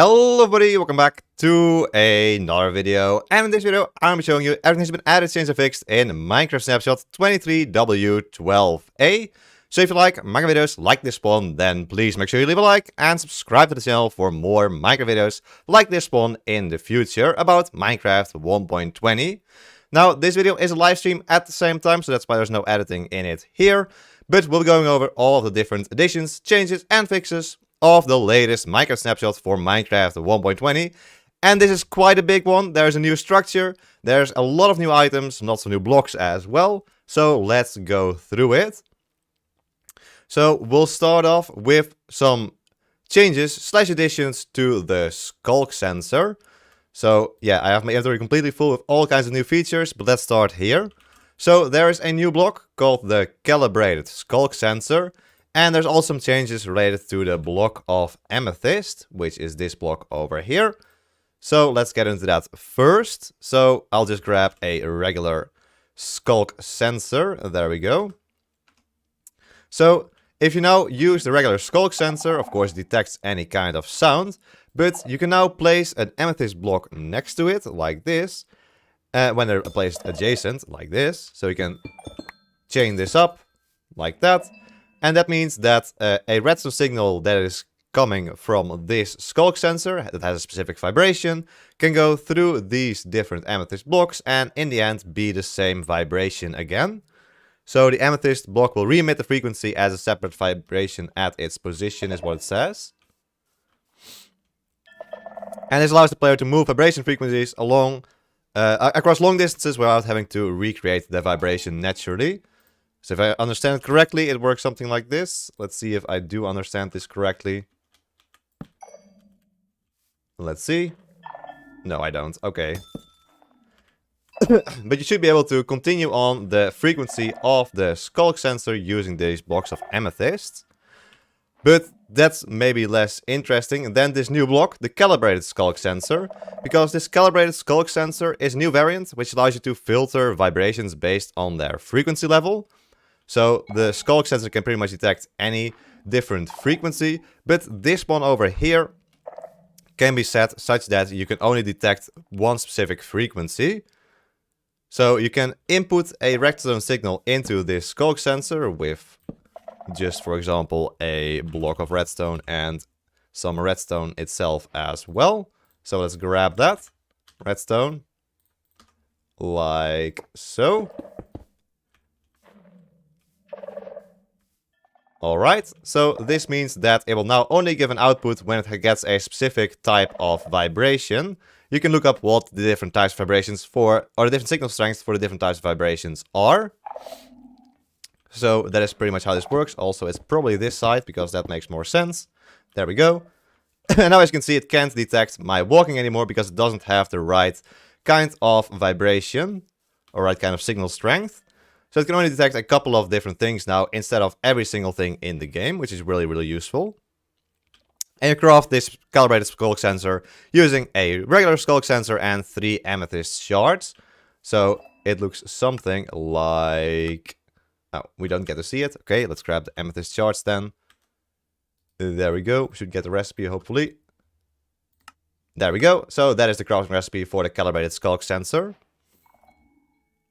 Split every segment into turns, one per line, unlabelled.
Hello everybody, welcome back to another video, and in this video I'm showing you everything that's been added, changed and fixed in Minecraft Snapshot 23w12a. So if you like Minecraft videos like this one, then please make sure you leave a like and subscribe to the channel for more Minecraft videos like this one in the future about Minecraft 1.20. Now this video is a live stream at the same time, so that's why there's no editing in it here, but we'll be going over all of the different additions, changes and fixes of the latest Minecraft snapshot for Minecraft 1.20. And this is quite a big one. There's a new structure, there's a lot of new items, lots of new blocks as well. So let's go through it. So we'll start off with some changes / additions to the skulk sensor. So yeah, I have my inventory completely full with all kinds of new features, but let's start here. So there is a new block called the calibrated skulk sensor. And there's also some changes related to the block of amethyst, which is this block over here. So let's get into that first. So I'll just grab a regular skulk sensor. There we go. So if you now use the regular skulk sensor, of course it detects any kind of sound. But you can now place an amethyst block next to it, like this. When they're placed adjacent, like this. So you can chain this up, like that. And that means that a redstone signal that is coming from this skulk sensor, that has a specific vibration, can go through these different amethyst blocks and in the end be the same vibration again. So the amethyst block will re-emit the frequency as a separate vibration at its position, is what it says. And this allows the player to move vibration frequencies along across long distances without having to recreate the vibration naturally. So if I understand it correctly, it works something like this. Let's see if I do understand this correctly. Let's see. No, I don't. Okay. But you should be able to continue on the frequency of the skulk sensor using these blocks of amethyst. But that's maybe less interesting than this new block, the calibrated skulk sensor. Because this calibrated skulk sensor is a new variant, which allows you to filter vibrations based on their frequency level. So the skulk sensor can pretty much detect any different frequency, but this one over here can be set such that you can only detect one specific frequency. So you can input a redstone signal into this skulk sensor with just, for example, a block of redstone and some redstone itself as well. So let's grab that redstone, like so. Alright, so this means that it will now only give an output when it gets a specific type of vibration. You can look up what the different types of vibrations for, or the different signal strengths for the different types of vibrations are. So that is pretty much how this works. Also, it's probably this side, because that makes more sense. There we go. And now as you can see, it can't detect my walking anymore, because it doesn't have the right kind of vibration, or right kind of signal strength. So it can only detect a couple of different things now instead of every single thing in the game, which is really, really useful. And you craft this calibrated skulk sensor using a regular skulk sensor and 3 amethyst shards. So it looks something like... Oh, we don't get to see it. Okay, let's grab the amethyst shards then. There we go. We should get the recipe, hopefully. There we go. So that is the crafting recipe for the calibrated skulk sensor.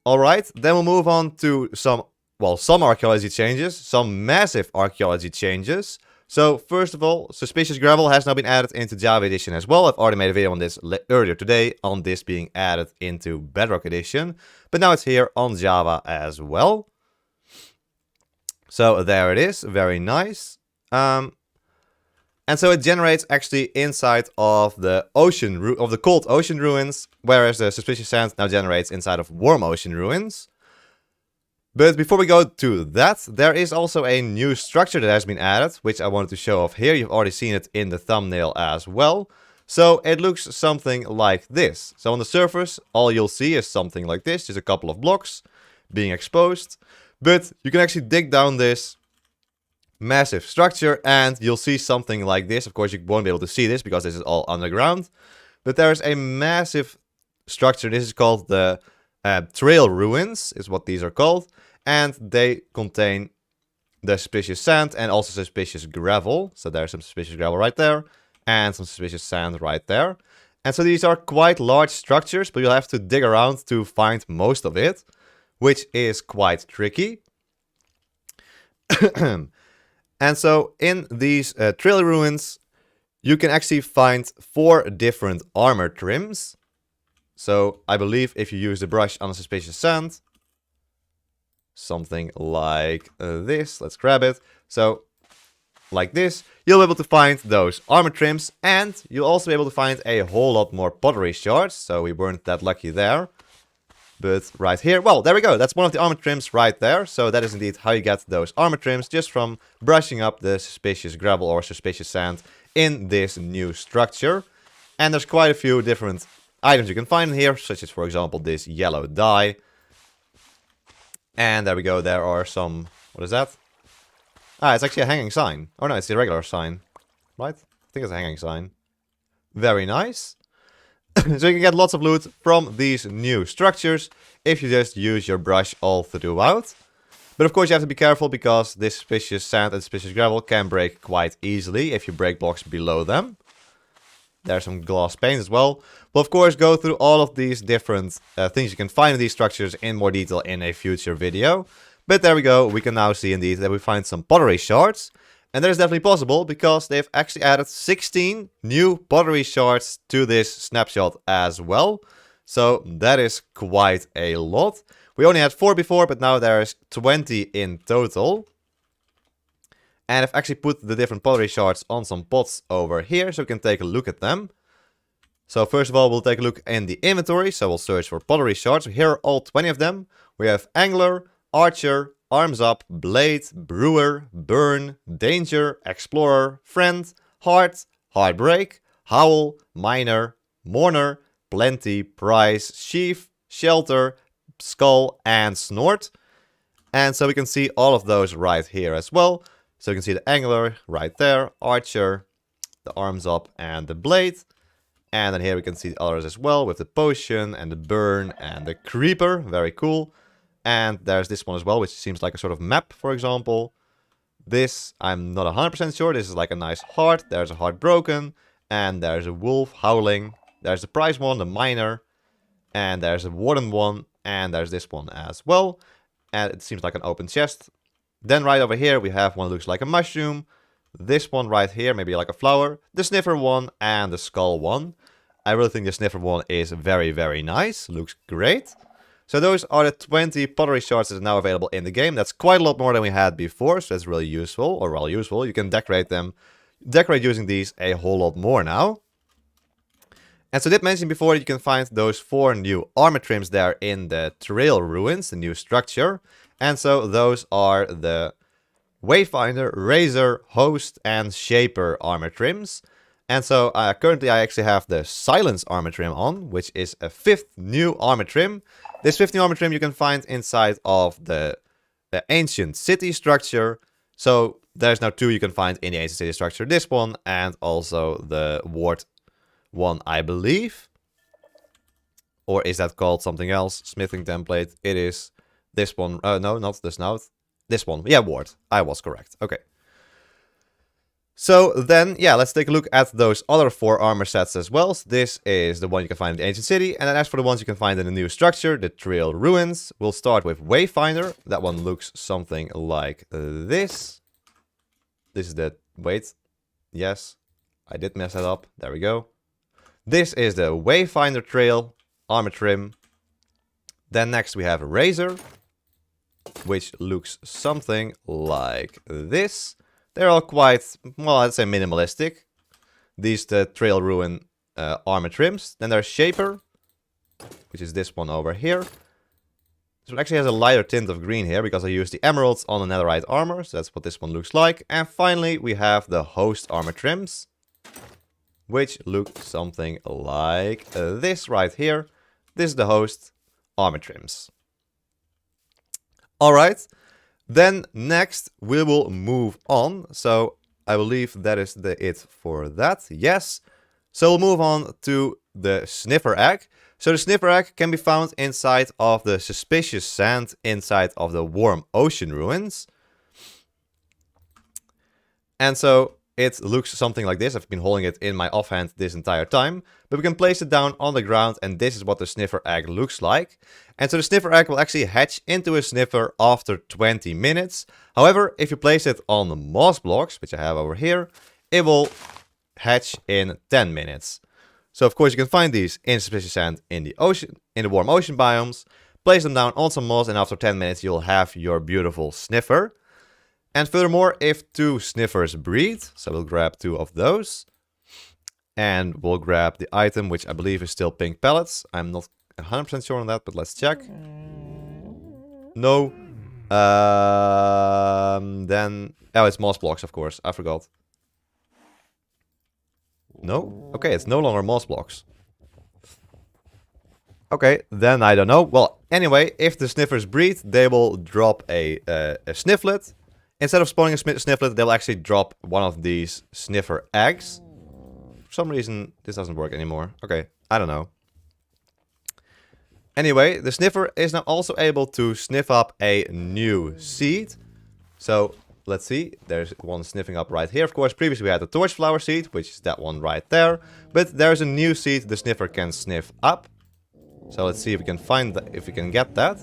Alright, then we'll move on to some archaeology changes, some massive archaeology changes. So first of all, suspicious gravel has now been added into Java Edition as well. I've already made a video on this earlier today, on this being added into Bedrock Edition. But now it's here on Java as well. So there it is, very nice. And so it generates actually inside of the cold ocean ruins, whereas the suspicious sand now generates inside of warm ocean ruins. But before we go to that, there is also a new structure that has been added, which I wanted to show off here. You've already seen it in the thumbnail as well. So it looks something like this. So on the surface, all you'll see is something like this, just a couple of blocks being exposed. But you can actually dig down this massive structure and you'll see something like this. Of course, you won't be able to see this because this is all underground. But there's a massive structure. This is called the trail ruins, is what these are called. And they contain the suspicious sand and also suspicious gravel. So there's some suspicious gravel right there. and some suspicious sand right there. And so these are quite large structures, but you'll have to dig around to find most of it, which is quite tricky. And so in these trail ruins, you can actually find 4 different armor trims. So I believe if you use the brush on a suspicious sand, something like this, let's grab it. So like this, you'll be able to find those armor trims, and you'll also be able to find a whole lot more pottery shards. So we weren't that lucky there. But right here, well, there we go. That's one of the armor trims right there. So that is indeed how you get those armor trims, just from brushing up the suspicious gravel or suspicious sand in this new structure. And there's quite a few different items you can find in here, such as, for example, this yellow dye. And there we go. There are some... What is that? Ah, it's actually a hanging sign. Oh no, it's the regular sign. Right? I think it's a hanging sign. Very nice. So you can get lots of loot from these new structures if you just use your brush all throughout. But of course you have to be careful, because this suspicious sand and suspicious gravel can break quite easily if you break blocks below them. There's some glass panes as well. We'll of course go through all of these different things you can find in these structures in more detail in a future video. But there we go, we can now see indeed that we find some pottery shards. And that is definitely possible, because they've actually added 16 new pottery shards to this snapshot as well. So that is quite a lot. We only had 4 before, but now there's 20 in total. And I've actually put the different pottery shards on some pots over here, so we can take a look at them. So first of all, we'll take a look in the inventory. So we'll search for pottery shards. Here are all 20 of them. We have Angler, Archer, Arms Up, Blade, Brewer, Burn, Danger, Explorer, Friend, Heart, Heartbreak, Howl, Miner, Mourner, Plenty, Prize, Sheaf, Shelter, Skull, and Snort. And so we can see all of those right here as well. So you can see the Angler right there, Archer, the Arms Up, and the Blade. And then here we can see the others as well, with the Potion, and the Burn, and the Creeper. Very cool. And there's this one as well, which seems like a sort of map, for example. This, I'm not 100% sure. This is like a nice heart. There's a heart broken. And there's a wolf howling. There's the prize one, the miner. And there's a warden one. And there's this one as well. And it seems like an open chest. Then right over here, we have one that looks like a mushroom. This one right here, maybe like a flower. The sniffer one and the skull one. I really think the sniffer one is very, very nice. Looks great. So those are the 20 pottery shards that are now available in the game. That's quite a lot more than we had before, so that's really useful, or well useful. You can decorate them, decorate using these a whole lot more now. And so I did mention before that you can find those 4 new armor trims there in the Trail Ruins, the new structure. And so those are the Wayfinder, Razor, Host, and Shaper armor trims. And so currently I actually have the Silence armor trim on, which is a 5th new armor trim. This 5th new armor trim you can find inside of the Ancient City structure. So there's now 2 you can find in the Ancient City structure. This one and also the Ward one, I believe. Or is that called something else? Smithing template. It is this one. No, not the snout. This one. Yeah, Ward. I was correct. Okay. So then, yeah, let's take a look at those other 4 armor sets as well. So this is the one you can find in the Ancient City. And then as for the ones you can find in the new structure, the Trail Ruins, we'll start with Wayfinder. That one looks something like this. This is the... Wait. Yes. I did mess that up. There we go. This is the Wayfinder Trail armor trim. Then next we have Razor, which looks something like this. They're all quite, well, I'd say minimalistic. These the Trail Ruin armor trims. Then there's Shaper, which is this one over here. This one actually has a lighter tint of green here because I used the emeralds on the netherite armor. So that's what this one looks like. And finally, we have the Host armor trims, which look something like this right here. This is the Host armor trims. All right. Then next we will move on. So I believe that is it for that. Yes. So we'll move on to the Sniffer Egg. So the Sniffer Egg can be found inside of the Suspicious Sand inside of the Warm Ocean Ruins. And so it looks something like this. I've been holding it in my offhand this entire time. But we can place it down on the ground, and this is what the sniffer egg looks like. And so the sniffer egg will actually hatch into a sniffer after 20 minutes. However, if you place it on the moss blocks, which I have over here, it will hatch in 10 minutes. So of course you can find these in suspicious sand in the ocean, in the warm ocean biomes. Place them down on some moss, and after 10 minutes you'll have your beautiful sniffer. And furthermore, if 2 sniffers breed, so we'll grab 2 of those. And we'll grab the item, which I believe is still pink pellets. I'm not 100% sure on that, but let's check. No. Then... Oh, it's moss blocks, of course. I forgot. No? Okay, it's no longer moss blocks. Okay, then I don't know. Well, anyway, if the sniffers breed, they will drop a snifflet. Instead of spawning a snifflet, they'll actually drop one of these sniffer eggs. For some reason, this doesn't work anymore. Okay, I don't know. Anyway, the sniffer is now also able to sniff up a new seed. So, let's see. There's one sniffing up right here. Of course, previously we had the torchflower seed, which is that one right there. But there's a new seed the sniffer can sniff up. So let's see if we can find that, if we can get that.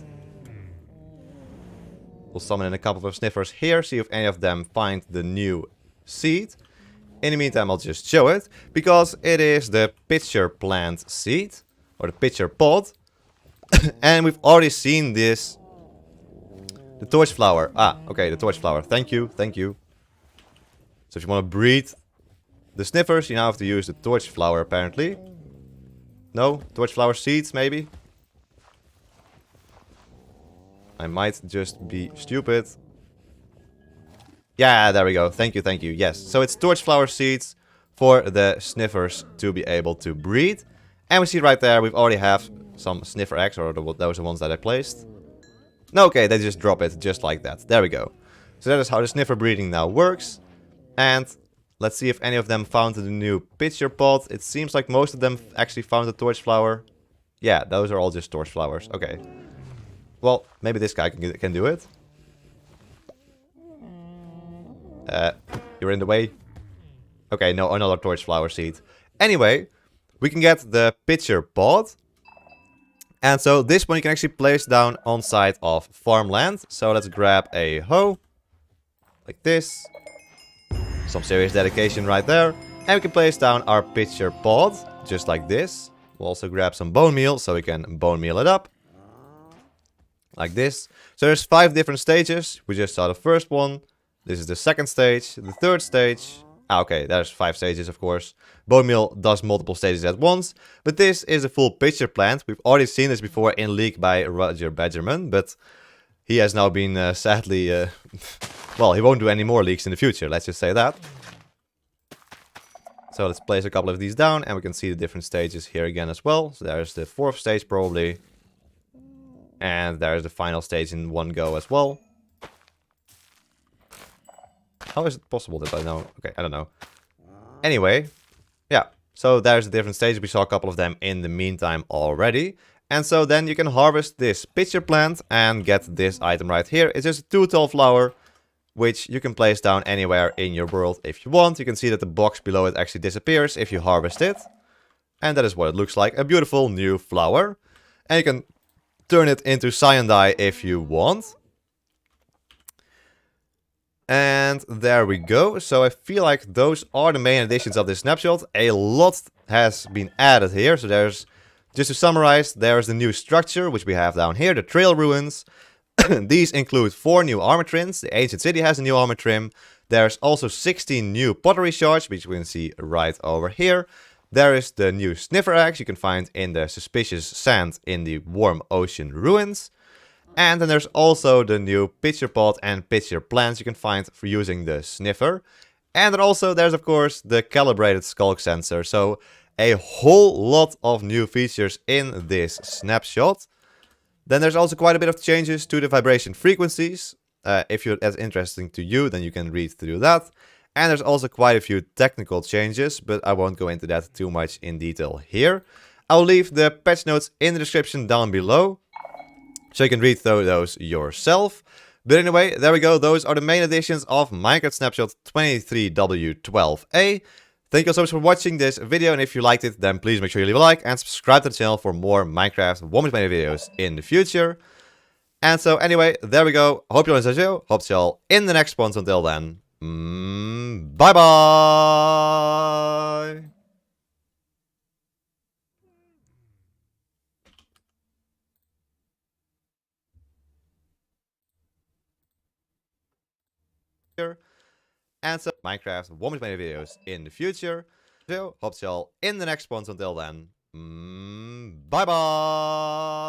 We'll summon in a couple of sniffers here, see if any of them find the new seed. In the meantime, I'll just show it, because it is the pitcher plant seed, or the pitcher pod. And we've already seen this. The torchflower. Ah, okay, the torchflower. Thank you, thank you. So if you want to breed the sniffers, you now have to use the torchflower, apparently. No? Torchflower seeds, maybe? I might just be stupid. Yeah, there we go. Thank you, thank you. Yes, so it's torchflower seeds for the sniffers to be able to breed. And we see right there, we've already have some sniffer eggs, or those are the ones that I placed. No, okay, they just drop it just like that. There we go. So that is how the sniffer breeding now works. And let's see if any of them found the new pitcher pot. It seems like most of them actually found the torchflower. Yeah, those are all just torchflowers. Okay. Well, maybe this guy can do it. You're in the way. Okay, no, another torchflower seed. Anyway, we can get the pitcher pod. And so this one you can actually place down on side of farmland. So let's grab a hoe. Like this. Some serious dedication right there. And we can place down our pitcher pod. Just like this. We'll also grab some bone meal so we can bone meal it up. Like this. So there's 5 different stages. We just saw the first one. This is the second stage. The third stage. Ah, okay, there's 5 stages, of course. Bone meal does multiple stages at once. But this is a full pitcher plant. We've already seen this before in League by Roger Badgerman. But he has now been sadly... well, he won't do any more leaks in the future. Let's just say that. So let's place a couple of these down. And we can see the different stages here again as well. So there's the 4th stage probably. And there's the final stage in one go as well. How is it possible that I know? Okay, I don't know. Anyway, yeah. So there's the different stages. We saw a couple of them in the meantime already. And so then you can harvest this pitcher plant and get this item right here. It's just a 2-tall flower, which you can place down anywhere in your world if you want. You can see that the box below it actually disappears if you harvest it. And that is what it looks like. A beautiful new flower. And you can turn it into cyan dye if you want. And there we go. So I feel like those are the main additions of this snapshot. A lot has been added here. So there's, just to summarize, there's the new structure, which we have down here, the trail ruins. These include 4 new armor trims. The ancient city has a new armor trim. There's also 16 new pottery shards, which we can see right over here. There is the new sniffer eggs you can find in the suspicious sand in the warm ocean ruins. And then there's also the new pitcher pot and pitcher plants you can find for using the sniffer. And then also there's of course the calibrated skulk sensor. So a whole lot of new features in this snapshot. Then there's also quite a bit of changes to the vibration frequencies. If that's interesting to you, then you can read through that. And there's also quite a few technical changes, but I won't go into that too much in detail here. I'll leave the patch notes in the description down below, so you can read through those yourself. But anyway, there we go. Those are the main additions of Minecraft Snapshot 23w12a. Thank you so much for watching this video, and if you liked it, then please make sure you leave a like and subscribe to the channel for more Minecraft 1.20 videos in the future. And so anyway, there we go. Hope you all enjoyed the video. Hope to see you all in the next one. So until then, bye bye. And so Minecraft 1.20 videos in the future. So hope to see you all in the next one. So until then, bye bye.